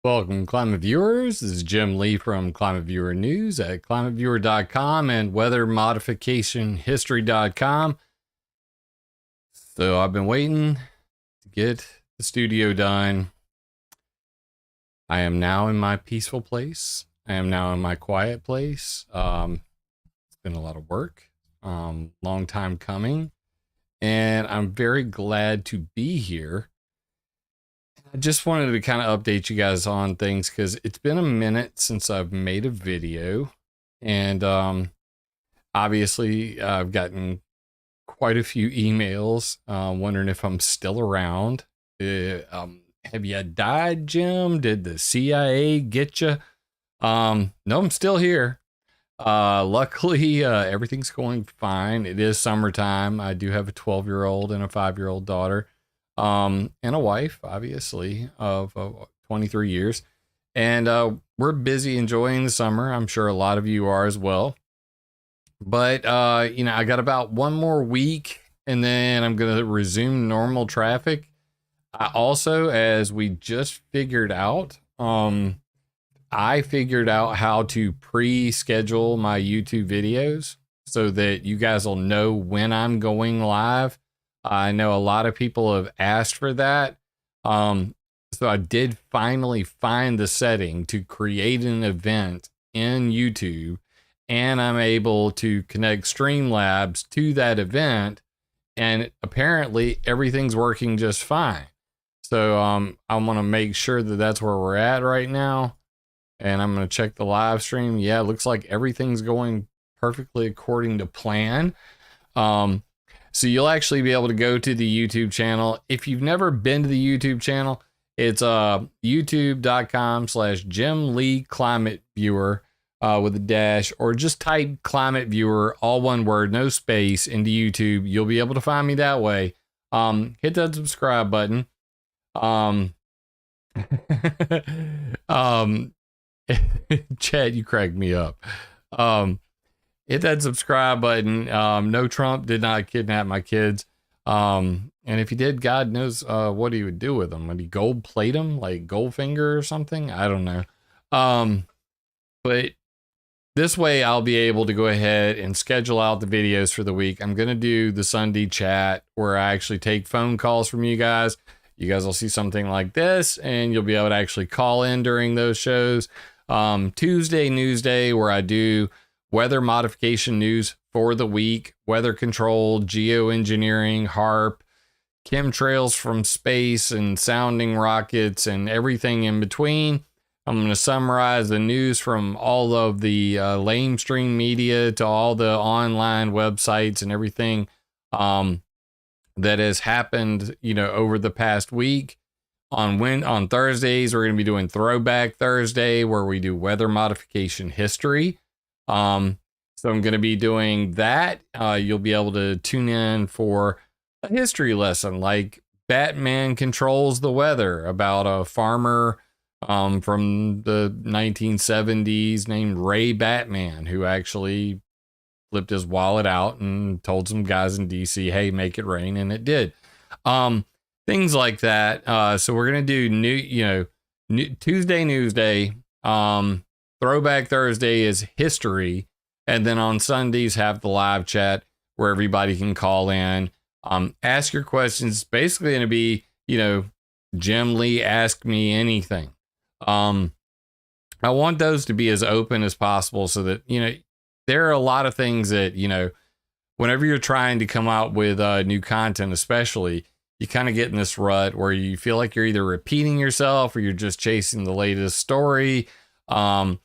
Welcome, Climate Viewers. This is Jim Lee from ClimateViewer News at ClimateViewer.com and WeatherModificationHistory.com. So I've been waiting to get the studio done. I am now in my peaceful place. I am now in my quiet place. It's been a lot of work, long time coming, and I'm very glad to be here. I just wanted to kind of update you guys on things because it's been a minute since I've made a video, and obviously I've gotten quite a few emails wondering if I'm still around. Have you died, Jim? Did the CIA get you? No, I'm still here. Luckily, everything's going fine. It is summertime. I do have a 12-year-old and a 5-year-old daughter. And a wife, obviously, of 23 years. And we're busy enjoying the summer. I'm sure a lot of you are as well. But, I got about one more week, and then I'm going to resume normal traffic. I also, as we just figured out, I figured out how to pre-schedule my YouTube videos so that you guys will know when I'm going live. I know a lot of people have asked for that. So I did finally find the setting to create an event in YouTube, and I'm able to connect Streamlabs to that event, and apparently everything's working just fine. So I want to make sure that that's where we're at right now, and I'm going to check the live stream. Yeah, it looks like everything's going perfectly according to plan. So you'll actually be able to go to the YouTube channel. If you've never been to the YouTube channel, it's youtube.com/Jim Lee Climate Viewer with a dash, or just type Climate Viewer, all one word, no space, into YouTube. You'll be able to find me that way. Hit that subscribe button. Chad, you cracked me up. Hit that subscribe button. No, Trump did not kidnap my kids. And if he did, God knows what he would do with them. Would he gold plate them like Goldfinger or something? I don't know. But this way I'll be able to go ahead and schedule out the videos for the week. I'm going to do the Sunday chat where I actually take phone calls from you guys. You guys will see something like this, and you'll be able to actually call in during those shows. Tuesday News Day, where I do weather modification news for the week, weather control, geoengineering, HARP, chemtrails from space, and sounding rockets, and everything in between. I'm going to summarize the news from all of the lamestream media to all the online websites and everything that has happened, over the past week. On Thursdays, we're going to be doing Throwback Thursday, where we do weather modification history. So I'm going to be doing that. You'll be able to tune in for a history lesson, like Batman controls the weather, about a farmer from the 1970s named Ray Batman, who actually flipped his wallet out and told some guys in DC, hey, make it rain, and it did. Things like that. So we're going to do Tuesday News Day. Throwback Thursday is history. And then on Sundays, have the live chat where everybody can call in, ask your questions. It's basically going to be, Jim Lee, ask me anything. I want those to be as open as possible so that, there are a lot of things that, whenever you're trying to come out with new content, especially, you kind of get in this rut where you feel like you're either repeating yourself or you're just chasing the latest story. Of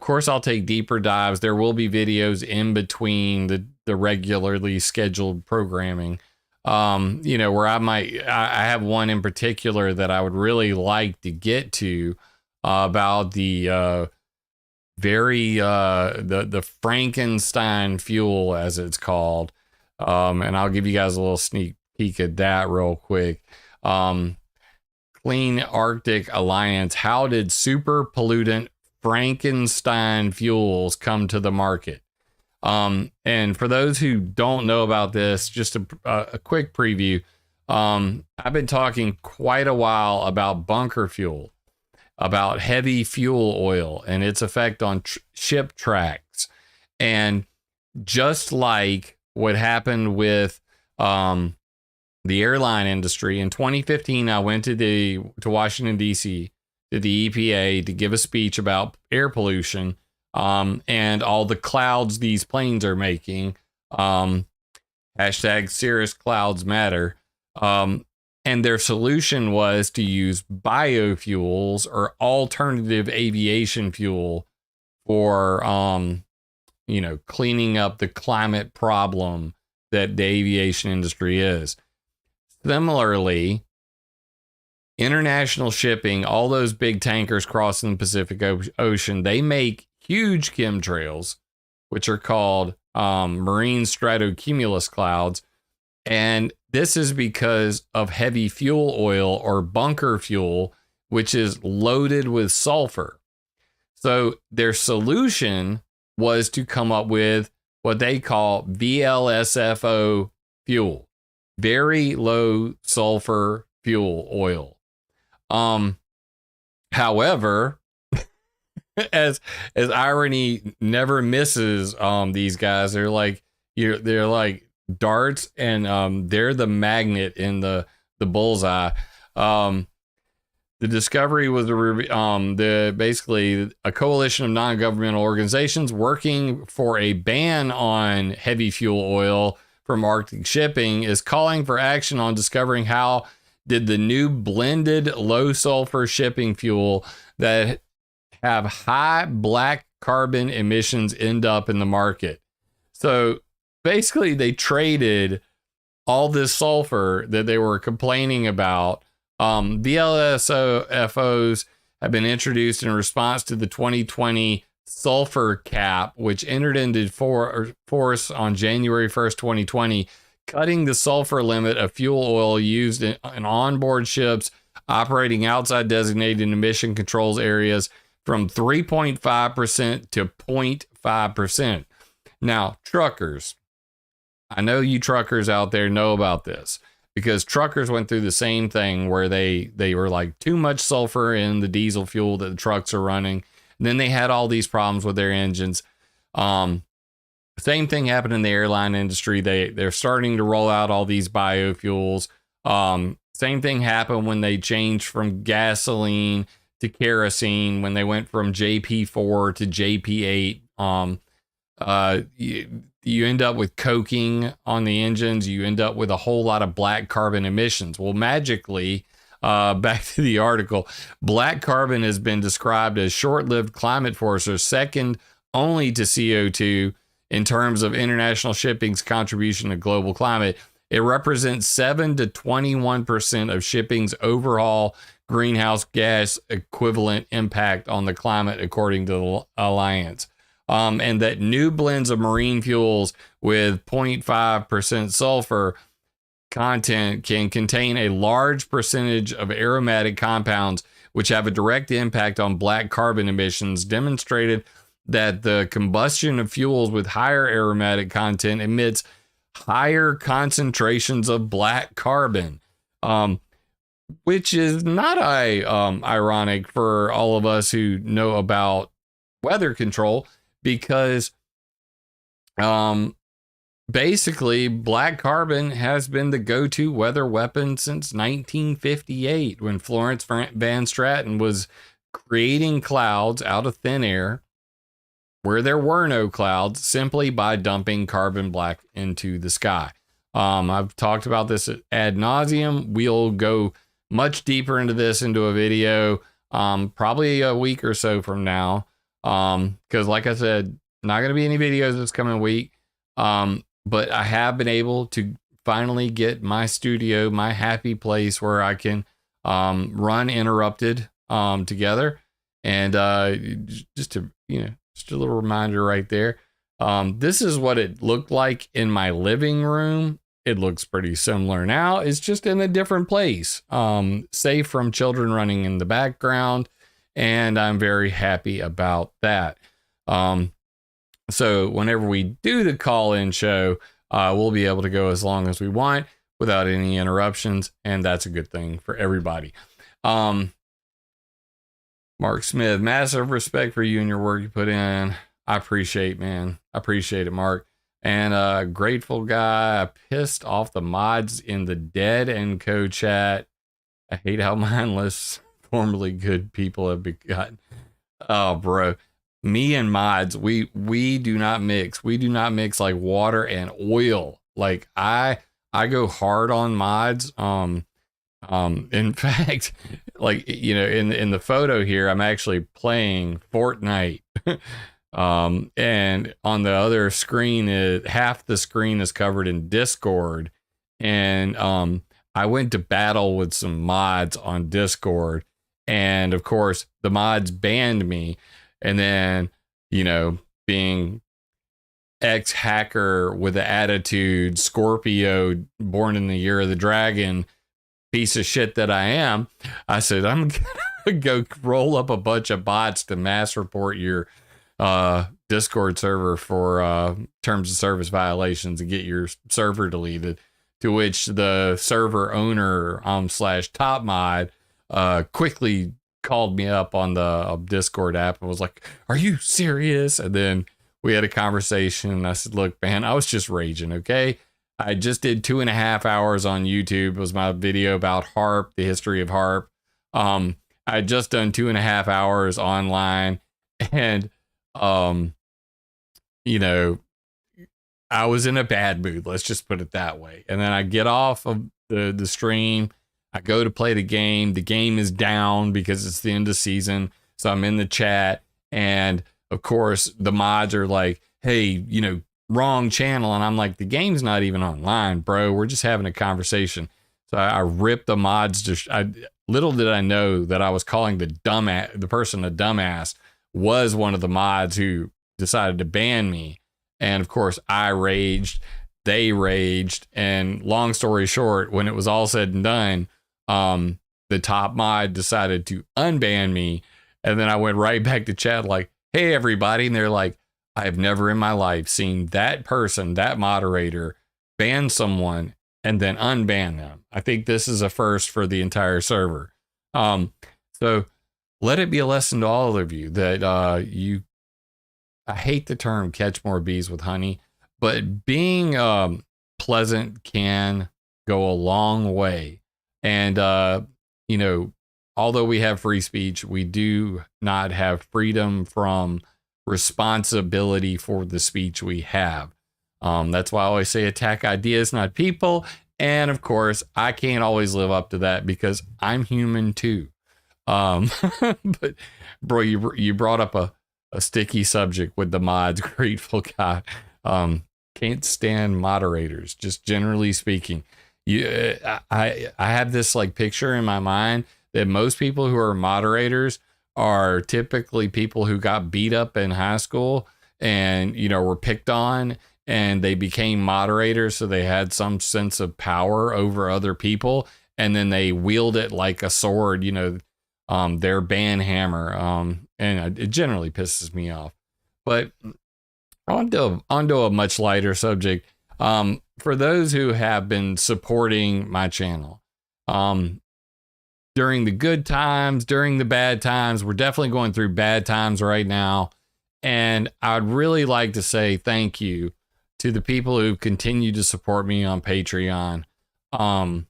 course, I'll take deeper dives. There will be videos in between the regularly scheduled programming, where I have one in particular that I would really like to get to about the the Frankenstein fuel, as it's called. And I'll give you guys a little sneak peek at that real quick. Clean Arctic Alliance. How did super pollutant Frankenstein fuels come to the market? And for those who don't know about this, just a quick preview. I've been talking quite a while about bunker fuel. about heavy fuel oil and its effect on ship tracks. And just like what happened with the airline industry in 2015, I went to Washington, D.C., to the EPA to give a speech about air pollution and all the clouds these planes are making. Hashtag Cirrus Clouds Matter. And their solution was to use biofuels or alternative aviation fuel for, cleaning up the climate problem that the aviation industry is. Similarly, international shipping, all those big tankers crossing the Pacific Ocean, they make huge chemtrails, which are called marine stratocumulus clouds. And this is because of heavy fuel oil or bunker fuel, which is loaded with sulfur. So their solution was to come up with what they call VLSFO fuel, very low sulfur fuel oil. However, as irony never misses, these guys, they're like darts, and they're the magnet in the bullseye. The discovery was basically a coalition of non-governmental organizations working for a ban on heavy fuel oil from Arctic shipping is calling for action on discovering how did the new blended low sulfur shipping fuel that have high black carbon emissions end up in the market. So basically they traded all this sulfur that they were complaining about. VLSFOs have been introduced in response to the 2020 sulfur cap, which entered into force on January 1st, 2020, cutting the sulfur limit of fuel oil used in onboard ships operating outside designated emission controls areas from 3.5% to 0.5%. Now, truckers, I know you truckers out there know about this, because truckers went through the same thing where they were like too much sulfur in the diesel fuel that the trucks are running. And then they had all these problems with their engines. Same thing happened in the airline industry. They're starting to roll out all these biofuels. Same thing happened when they changed from gasoline to kerosene, when they went from JP4 to JP8. You end up with coking on the engines. You end up with a whole lot of black carbon emissions. Well, magically, back to the article, black carbon has been described as short-lived climate forcer, second only to CO2 in terms of international shipping's contribution to global climate. It represents 7 to 21% of shipping's overall greenhouse gas equivalent impact on the climate, according to the Alliance. And that new blends of marine fuels with 0.5% sulfur content can contain a large percentage of aromatic compounds, which have a direct impact on black carbon emissions, demonstrated that the combustion of fuels with higher aromatic content emits higher concentrations of black carbon, which is not ironic for all of us who know about weather control, because basically black carbon has been the go-to weather weapon since 1958, when Florence Van Straten was creating clouds out of thin air where there were no clouds, simply by dumping carbon black into the sky. I've talked about this ad nauseum. We'll go much deeper into this into a video, probably a week or so from now. Because like I said, not going to be any videos this coming week. But I have been able to finally get my studio, my happy place where I can run Interrupted together. And just a little reminder right there. This is what it looked like in my living room. It looks pretty similar now. It's just in a different place, safe from children running in the background. And I'm very happy about that. So whenever we do the call-in show, we'll be able to go as long as we want without any interruptions. And that's a good thing for everybody. Mark Smith, massive respect for you and your work you put in. I appreciate, man. I appreciate it, Mark. And grateful guy, I pissed off the mods in the Dead and Co chat. I hate how mindless, formerly good people have begotten. Oh, bro. Me and mods, we do not mix. We do not mix like water and oil. Like I go hard on mods. In fact, like, you know, in the photo here, I'm actually playing Fortnite. And on the other screen is half the screen is covered in Discord. And I went to battle with some mods on Discord, and of course the mods banned me. And then, you know, being ex-hacker with the attitude, Scorpio, born in the year of the dragon, piece of shit that I am, I said, I'm gonna go roll up a bunch of bots to mass report your Discord server for terms of service violations and get your server deleted. To which the server owner slash top mod quickly called me up on the Discord app and was like, "Are you serious?" And then we had a conversation, and I said, "Look, man, I was just raging, okay? I just did 2.5 hours on YouTube. It was my video about harp, the history of harp. I had just done 2.5 hours online, and you know, I was in a bad mood. Let's just put it that way. And then I get off of the stream. I go to play the game. The game is down because it's the end of season. So I'm in the chat. And of course, the mods are like, "Hey, you know, wrong channel." And I'm like, the game's not even online, bro. We're just having a conversation. So I ripped the mods. Little did I know that I was calling the person a dumbass was one of the mods who decided to ban me. And of course, I raged, they raged, and long story short, when it was all said and done, the top mod decided to unban me. And then I went right back to chat like, "Hey, everybody." And they're like, "I have never in my life seen that person, that moderator, ban someone and then unban them. I think this is a first for the entire server." So let it be a lesson to all of you that I hate the term catch more bees with honey, but being pleasant can go a long way. And, you know, although we have free speech, we do not have freedom from responsibility for the speech we have. That's why I always say attack ideas, not people. And of course, I can't always live up to that because I'm human too. But bro, you brought up a sticky subject with the mods. Grateful guy. Can't stand moderators, just generally speaking. I have this like picture in my mind that most people who are moderators are typically people who got beat up in high school and, you know, were picked on, and they became moderators. So they had some sense of power over other people, and then they wield it like a sword, you know, their ban hammer. And it generally pisses me off. But onto a much lighter subject. For those who have been supporting my channel, during the good times, during the bad times, we're definitely going through bad times right now. And I'd really like to say thank you to the people who continue to support me on Patreon. And,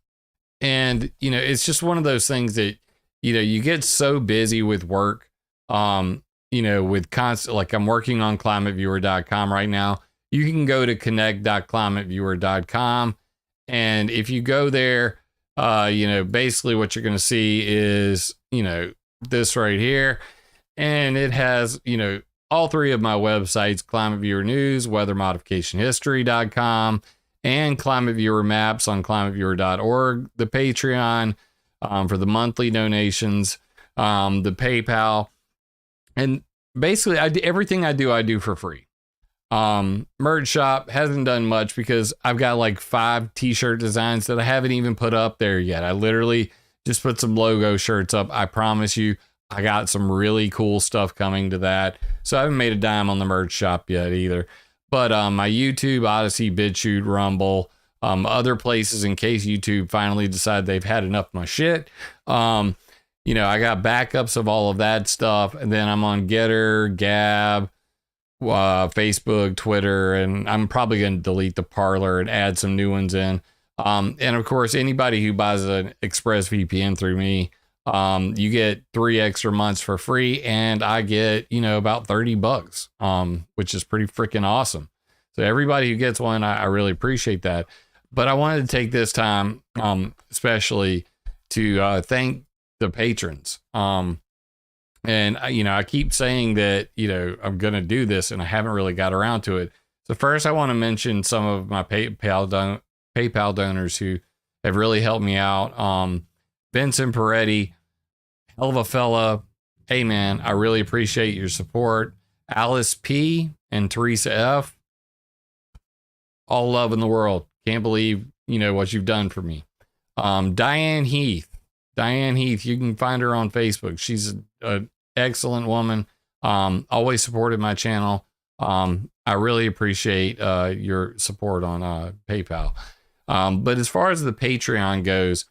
you know, it's just one of those things that, you know, you get so busy with work, you know, with constant, like I'm working on ClimateViewer.com right now. You can go to connect.climateviewer.com. And if you go there, you know, basically what you're going to see is, you know, this right here. And it has, you know, all three of my websites: ClimateViewer News, WeatherModificationHistory.com, and ClimateViewer Maps on ClimateViewer.org, the Patreon for the monthly donations, the PayPal, and basically everything I do for free. Merch shop hasn't done much because I've got like 5 t-shirt designs that I haven't even put up there yet. I literally just put some logo shirts up. I promise you, I got some really cool stuff coming to that. So I haven't made a dime on the merch shop yet either. But my YouTube, Odyssey, BitChute, Rumble, other places, in case YouTube finally decide they've had enough of my shit. You I got backups of all of that stuff. And then I'm on Getter, Gab, Facebook, Twitter, and I'm probably going to delete the Parler and add some new ones in. And of course, anybody who buys an ExpressVPN through me, you get 3 extra months for free, and I get, about $30, which is pretty freaking awesome. So everybody who gets one, I really appreciate that. But I wanted to take this time, especially to thank the patrons. And I keep saying that, I'm going to do this, and I haven't really got around to it. So first, I want to mention some of my PayPal donors who have really helped me out. Vincent Peretti, hell of a fella. Hey man, I really appreciate your support. Alice P and Teresa F, all love in the world. Can't believe, what you've done for me. Diane Heath, you can find her on Facebook. She's an excellent woman. Always supported my channel. I really appreciate your support on PayPal. But as far as the Patreon goes,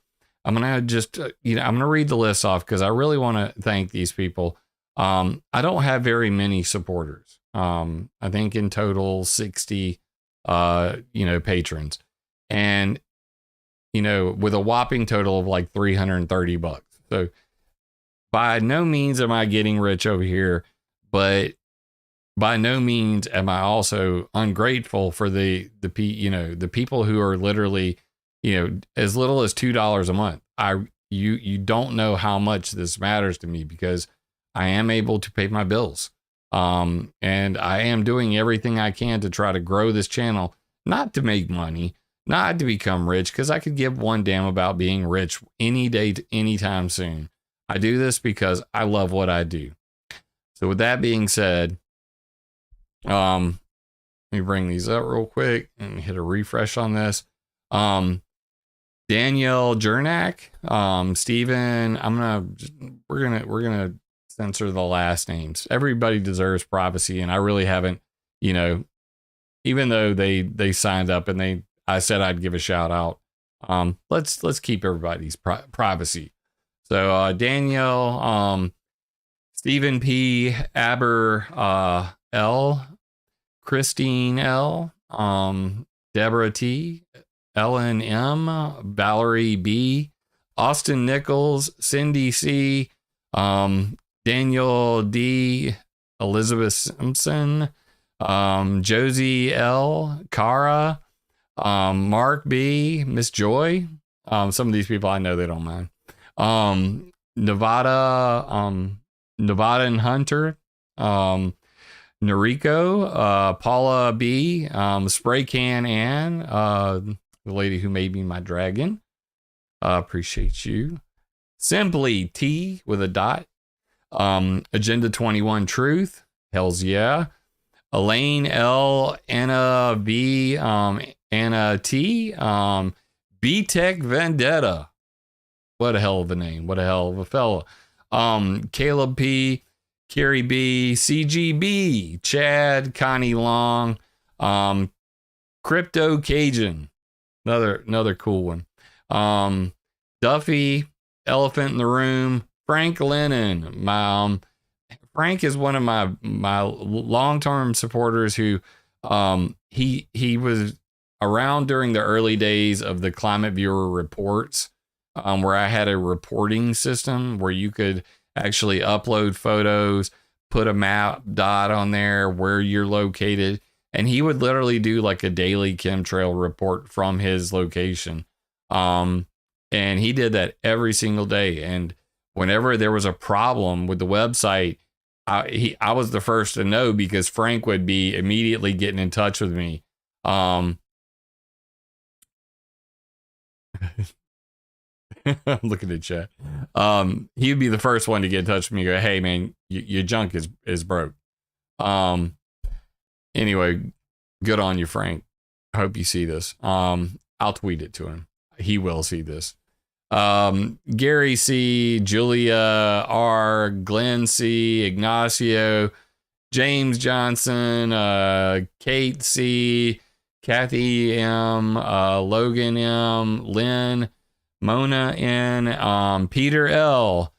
I'm going to just, I'm going to read the list off because I really want to thank these people. I don't have very many supporters. I think in total 60, patrons, and, with a whopping total of like $330. So by no means am I getting rich over here, but by no means am I also ungrateful for the people who are literally, as little as $2 a month. You don't know how much this matters to me because I am able to pay my bills. And I am doing everything I can to try to grow this channel, not to make money, not to become rich, because I could give one damn about being rich any day, anytime soon. I do this because I love what I do. So with that being said, let me bring these up real quick and hit a refresh on this. Danielle Jernak, Steven, we're gonna censor the last names. Everybody deserves privacy, and I really haven't, even though they signed up and I said I'd give a shout out. Let's keep everybody's privacy. So Danielle, Stephen P, Aber L, Christine L, Deborah T, Ellen M, Valerie B, Austin Nichols, Cindy C, Daniel D, Elizabeth Simpson, Josie L, Cara, Mark B, Miss Joy. Some of these people I know they don't mind. Nevada and Hunter, Noriko, Paula B, Spray Can Ann, the lady who made me my dragon. Appreciate you. Simply T with a dot. Agenda 21 Truth. Hells yeah. Elaine L, Anna V, Anna T, B Tech Vendetta. What a hell of a name. What a hell of a fella. Caleb P, Carrie B, CGB, Chad, Connie Long, Crypto Cajun. Another cool one. Duffy, Elephant in the Room, Frank Lennon. Frank is one of my long-term supporters who he was around during the early days of the ClimateViewer reports, where I had a reporting system where you could actually upload photos, put a map dot on there where you're located, and he would literally do like a daily chemtrail report from his location. And he did that every single day. And whenever there was a problem with the website, I was the first to know because Frank would be immediately getting in touch with me. I'm looking at chat. He would be the first one to get in touch with me and go, hey man, your junk is broke. Anyway, good on you, Frank. I hope you see this. I'll tweet it to him. He will see this. Gary C, Julia R, Glenn C, Ignacio, James Johnson, Kate C, Kathy M, Logan M, Lynn, Mona N, Peter L,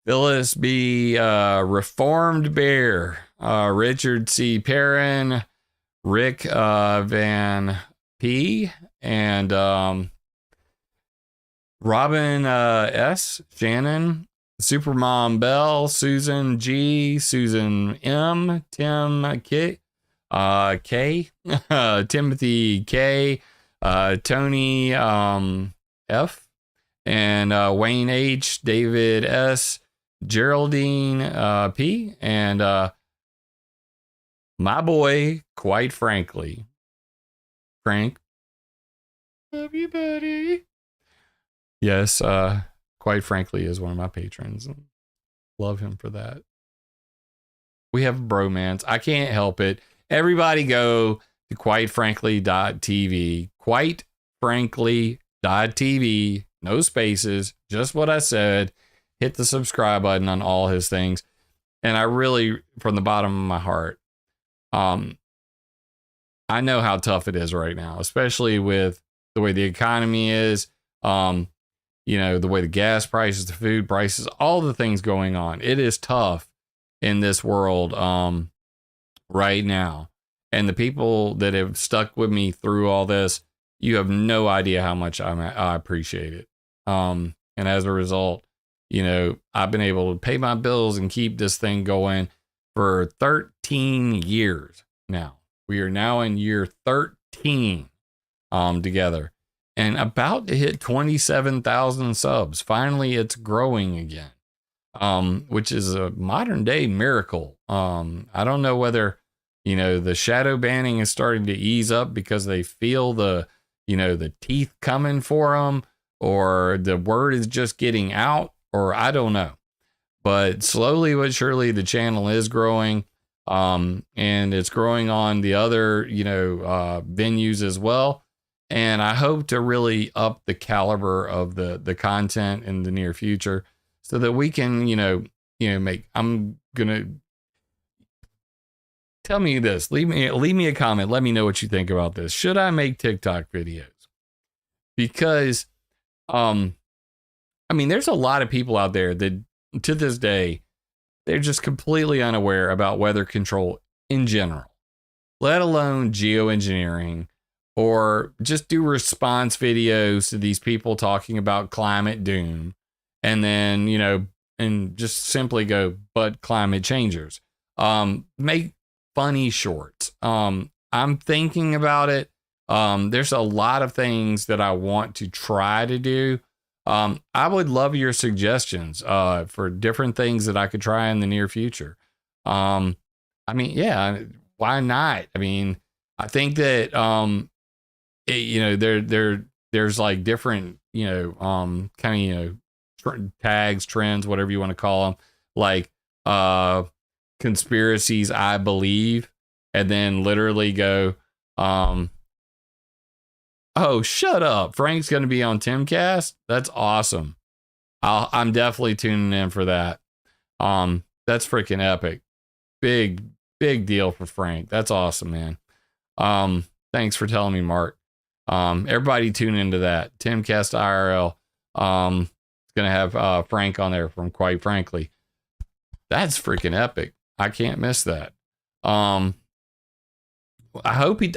Phyllis B. Reformed Bear, Richard C. Perrin, Rick Van P. and Robin S. Shannon, Supermom Bell, Susan G. Susan M. Tim K. K. Timothy K. Tony F. and Wayne H. David S. Geraldine P. and my boy, quite frankly, Frank. Love you, buddy. Yes, quite frankly, is one of my patrons. Love him for that. We have bromance. I can't help it. Everybody go to quitefrankly.tv. Quitefrankly.tv. No spaces. Just what I said. Hit the subscribe button on all his things. And I really, from the bottom of my heart, I know how tough it is right now, especially with the way the economy is, the way the gas prices, the food prices, all the things going on. It is tough in this world right now. And the people that have stuck with me through all this, you have no idea how much I appreciate it. And as a result, I've been able to pay my bills and keep this thing going for 13 years now. We are now in year 13 together and about to hit 27,000 subs. Finally, it's growing again, which is a modern day miracle. I don't know whether, the shadow banning is starting to ease up because they feel the teeth coming for them, or the word is just getting out, or I don't know. But slowly but surely the channel is growing. And it's growing on the other, venues as well. And I hope to really up the caliber of the content in the near future so that we can, I'm going to tell me this, leave me a comment. Let me know what you think about this. Should I make TikTok videos? Because, there's a lot of people out there that to this day, they're just completely unaware about weather control in general, let alone geoengineering, or just do response videos to these people talking about climate doom. And then, and just simply go, but climate changers. Make funny shorts. I'm thinking about it. There's a lot of things that I want to try to do. I would love your suggestions for different things that I could try in the near future. Why not? I think that there's like different tags, trends, whatever you want to call them, like conspiracies I believe, and then literally go oh, shut up. Frank's going to be on Timcast. That's awesome. I'm definitely tuning in for that. That's freaking epic. Big deal for Frank. That's awesome, man. Thanks for telling me, Mark. Everybody tune into that. Timcast IRL. It's going to have Frank on there from Quite Frankly. That's freaking epic. I can't miss that. I hope he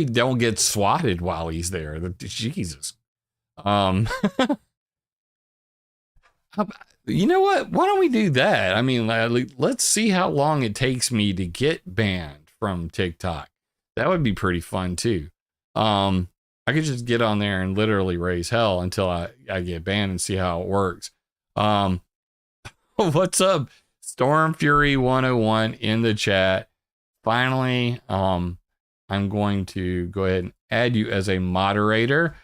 don't get swatted while he's there. Jesus. You know what? Why don't we do that? Let's see how long it takes me to get banned from TikTok. That would be pretty fun too. I could just get on there and literally raise hell until I get banned and see how it works. What's up? Storm Fury 101 in the chat. Finally, I'm going to go ahead and add you as a moderator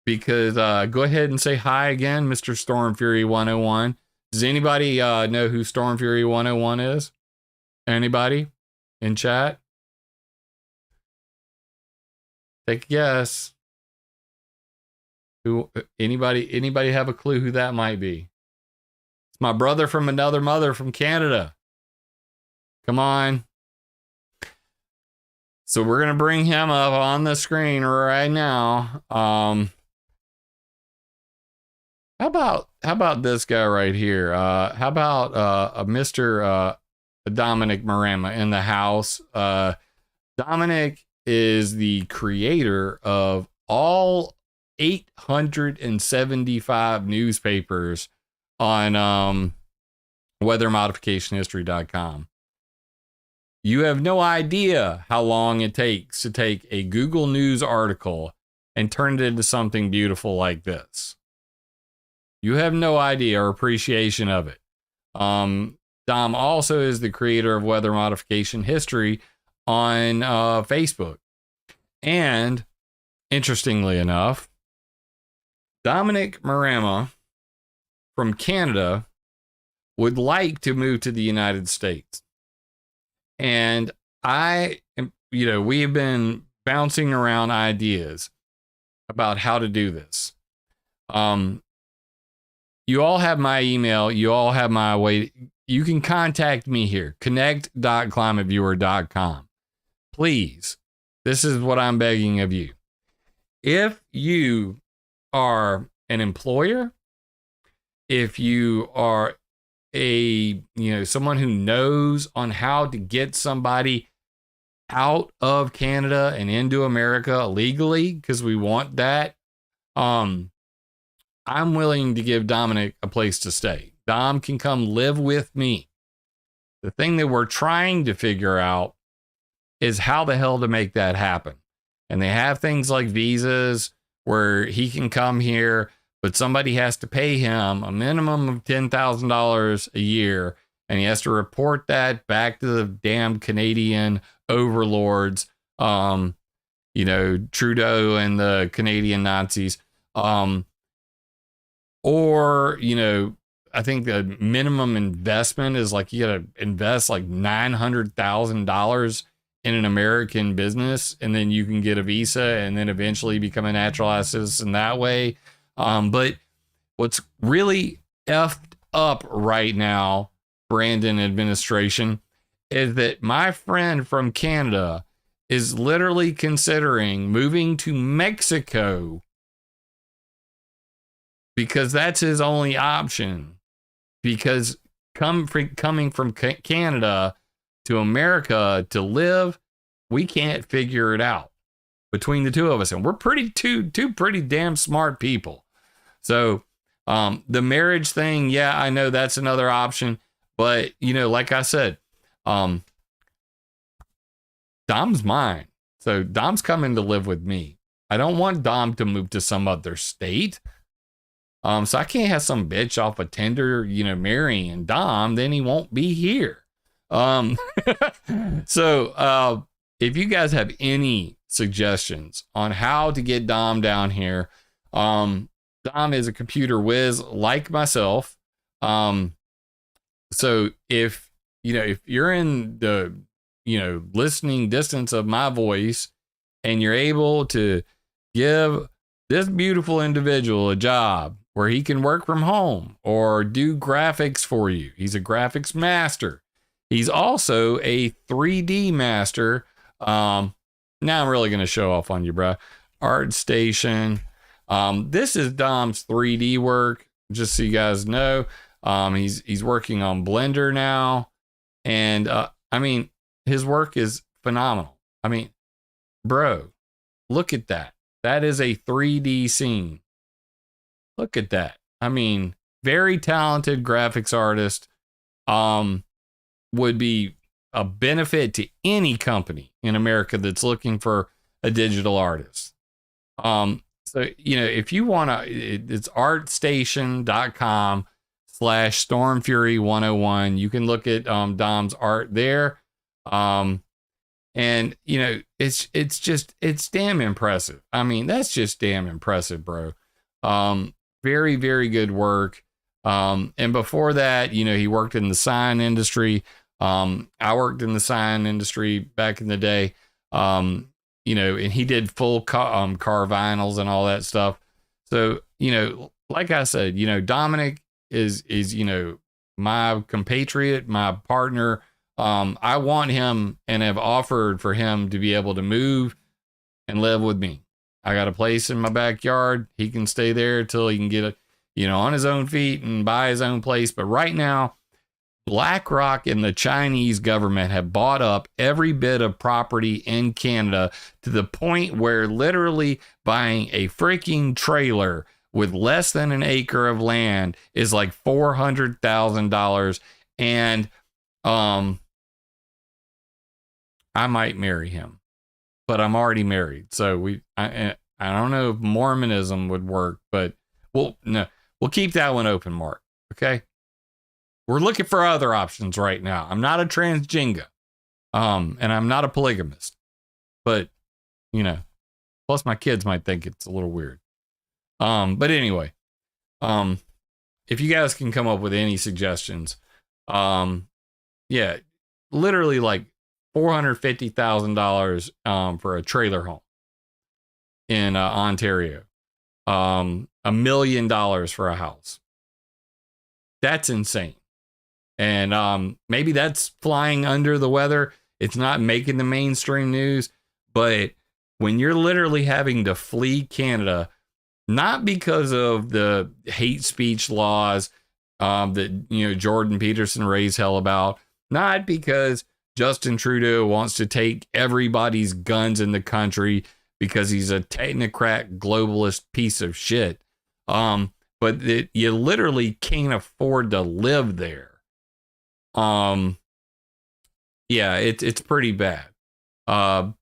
because go ahead and say hi again, Mr. Storm Fury 101. Does anybody know who Storm Fury 101 is? Anybody in chat? Take a guess. Who? Anybody have a clue who that might be? It's my brother from another mother from Canada. Come on. So we're going to bring him up on the screen right now. How about this guy right here? How about a Mr. Dominic Marama in the house? Dominic is the creator of all 875 newspapers on weathermodificationhistory.com. You have no idea how long it takes to take a Google News article and turn it into something beautiful like this. You have no idea or appreciation of it. Dom also is the creator of Weather Modification History on Facebook. And interestingly enough, Dominic Marama from Canada would like to move to the United States. And we have been bouncing around ideas about how to do this. You all have my email. You all have my way. You can contact me here, connect.climateviewer.com. Please, this is what I'm begging of you. If you are an employer, if you are someone who knows on how to get somebody out of Canada and into America legally, because we want that, I'm willing to give Dominic a place to stay. Dom can come live with me. The thing that we're trying to figure out is how the hell to make that happen. And they have things like visas where he can come here, but somebody has to pay him a minimum of $10,000 a year. And he has to report that back to the damn Canadian overlords, Trudeau and the Canadian Nazis. I think the minimum investment is like you got to invest like $900,000 in an American business, and then you can get a visa and then eventually become a naturalized citizen that way. But what's really effed up right now, Brandon administration, is that my friend from Canada is literally considering moving to Mexico because that's his only option. Because coming from Canada to America to live, we can't figure it out between the two of us. And we're two pretty damn smart people. So the marriage thing, yeah, I know that's another option. But, like I said, Dom's mine. So Dom's coming to live with me. I don't want Dom to move to some other state. So I can't have some bitch off a Tinder, marrying Dom, then he won't be here. So if you guys have any suggestions on how to get Dom down here, Dom is a computer whiz like myself. So if you're in the, listening distance of my voice and you're able to give this beautiful individual a job where he can work from home or do graphics for you. He's a graphics master. He's also a 3D master. Now I'm really going to show off on you, bro. ArtStation. This is Dom's 3D work, just so you guys know. He's working on Blender now. And his work is phenomenal. Bro, look at that. That is a 3D scene. Look at that. Very talented graphics artist. Would be a benefit to any company in America that's looking for a digital artist. So, if you want to, it's artstation.com/stormfury101. You can look at Dom's art there. And it's damn impressive. That's just damn impressive, bro. Very, very good work. And before that, he worked in the sign industry. I worked in the sign industry back in the day. And he did full car vinyls and all that stuff. So, like I said, Dominic is my compatriot, my partner. I want him and have offered for him to be able to move and live with me. I got a place in my backyard. He can stay there till he can get on his own feet and buy his own place. But right now, BlackRock and the Chinese government have bought up every bit of property in Canada to the point where literally buying a freaking trailer with less than an acre of land is like $400,000. And I might marry him, but I'm already married. So I don't know if Mormonism would work, but we'll keep that one open, Mark. Okay. We're looking for other options right now. I'm not a transgender, and I'm not a polygamist, but plus my kids might think it's a little weird. But anyway, if you guys can come up with any suggestions, yeah, literally like $450,000 for a trailer home in Ontario, $1 million for a house. That's insane. And maybe that's flying under the weather. It's not making the mainstream news. But when you're literally having to flee Canada, not because of the hate speech laws that Jordan Peterson raised hell about, not because Justin Trudeau wants to take everybody's guns in the country because he's a technocrat globalist piece of shit, but that you literally can't afford to live there. Yeah, it's pretty bad. So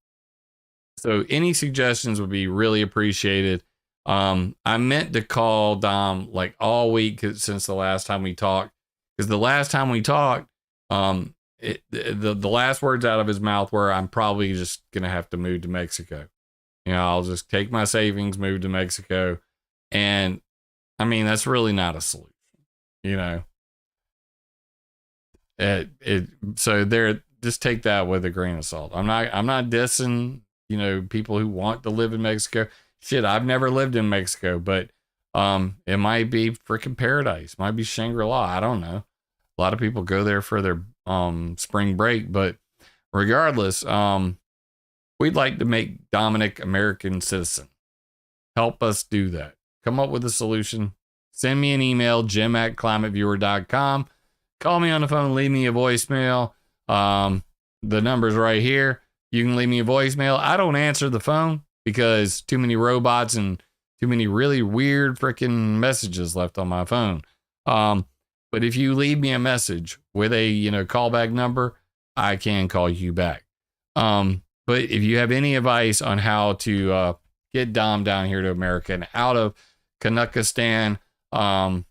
any suggestions would be really appreciated. I meant to call Dom like all week since the last time we talked, because the last time we talked, the last words out of his mouth were, I'm probably just gonna have to move to Mexico. I'll just take my savings, move to Mexico. And I mean, that's really not a solution, so there, just take that with a grain of salt. I'm not dissing, people who want to live in Mexico. Shit, I've never lived in Mexico, but it might be freaking paradise. Might be Shangri-La. I don't know. A lot of people go there for their spring break, but regardless, we'd like to make Dominic American citizen. Help us do that. Come up with a solution. Send me an email, jim@climateviewer.com. Call me on the phone, leave me a voicemail. The number's right here. You can leave me a voicemail. I don't answer the phone because too many robots and too many really weird freaking messages left on my phone. But if you leave me a message with a, callback number, I can call you back. But if you have any advice on how to get Dom down here to America and out of Canuckistan, that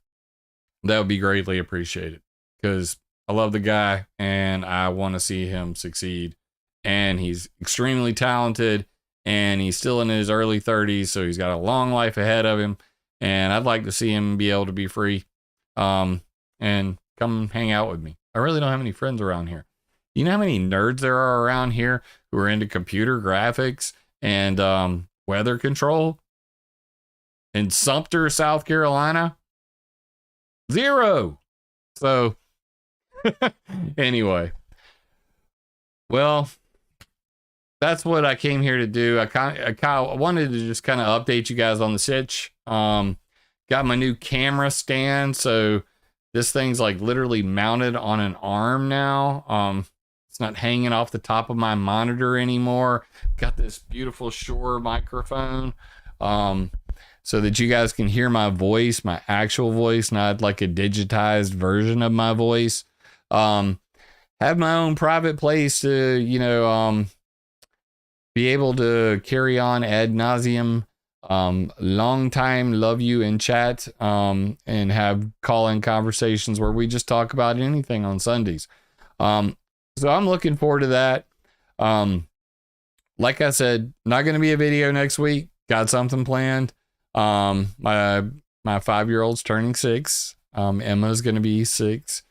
would be greatly appreciated, because I love the guy and I want to see him succeed. And he's extremely talented and he's still in his early 30s. So he's got a long life ahead of him. And I'd like to see him be able to be free and come hang out with me. I really don't have any friends around here. You know how many nerds there are around here who are into computer graphics and weather control? In Sumter, South Carolina? 0. So anyway, well, that's what I came here to do. I wanted to just kind of update you guys on the sitch. Got my new camera stand, so this thing's like literally mounted on an arm now. It's not hanging off the top of my monitor anymore. Got this beautiful Shure microphone, so that you guys can hear my voice, my actual voice, not like a digitized version of my voice. Have my own private place to, be able to carry on ad nauseum. Long time love you in chat, and have call-in conversations where we just talk about anything on Sundays. So I'm looking forward to that. Like I said, not going to be a video next week. Got something planned. My 5-year-old's turning 6. Emma's going to be 6.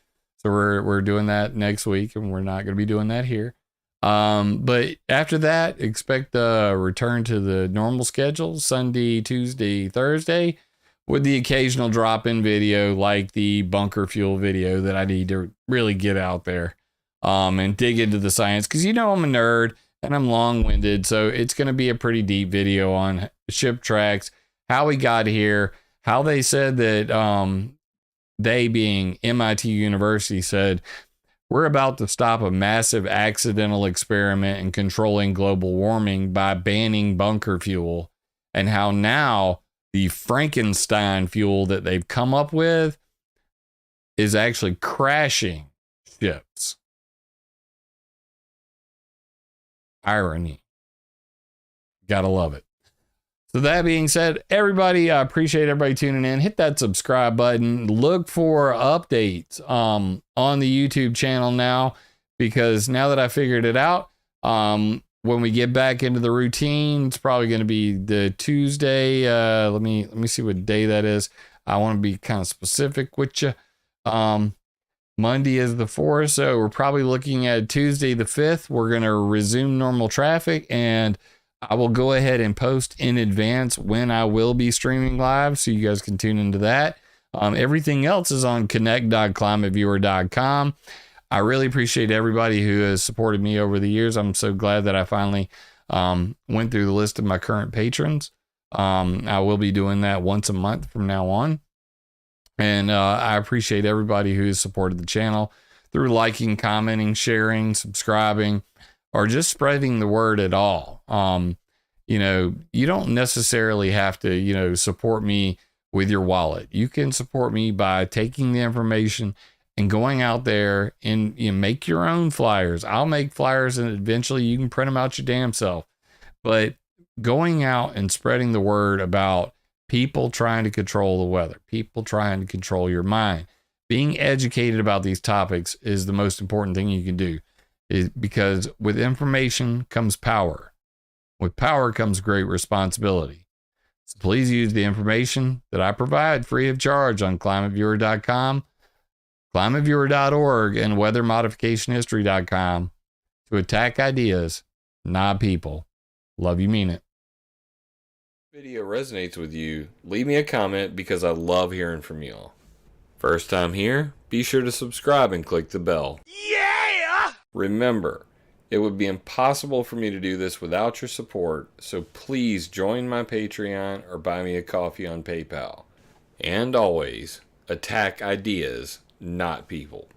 So we're doing that next week, and we're not going to be doing that here. But after that, expect a return to the normal schedule, Sunday, Tuesday, Thursday, with the occasional drop-in video like the bunker fuel video that I need to really get out there and dig into the science, because I'm a nerd and I'm long-winded, so it's going to be a pretty deep video on ship tracks, how we got here, how they said that they, being MIT University, said, we're about to stop a massive accidental experiment in controlling global warming by banning bunker fuel, and how now the Frankenstein fuel that they've come up with is actually crashing ships. Irony. Gotta love it. So that being said, everybody, I appreciate everybody tuning in. Hit that subscribe button. Look for updates on the YouTube channel now, because now that I figured it out, when we get back into the routine, it's probably going to be the Tuesday. Let me see what day that is. I want to be kind of specific with you. Monday is the 4th, so we're probably looking at Tuesday the 5th. We're going to resume normal traffic, and I will go ahead and post in advance when I will be streaming live, so you guys can tune into that. Everything else is on connect.climateviewer.com. I really appreciate everybody who has supported me over the years. I'm so glad that I finally went through the list of my current patrons. I will be doing that once a month from now on. And I appreciate everybody who has supported the channel through liking, commenting, sharing, subscribing, or just spreading the word at all. You know, you don't necessarily have to, you know, support me with your wallet. You can support me by taking the information and going out there and make your own flyers. I'll make flyers, and eventually you can print them out your damn self. But going out and spreading the word about people trying to control the weather, people trying to control your mind, being educated about these topics is the most important thing you can do. Because with information comes power. With power comes great responsibility. So please use the information that I provide free of charge on ClimateViewer.com, ClimateViewer.org, and WeatherModificationHistory.com to attack ideas, not people. Love you, mean it. If this video resonates with you, leave me a comment, because I love hearing from you all. First time here, be sure to subscribe and click the bell. Yeah! Remember, it would be impossible for me to do this without your support, so please join my Patreon or buy me a coffee on PayPal. And always, attack ideas, not people.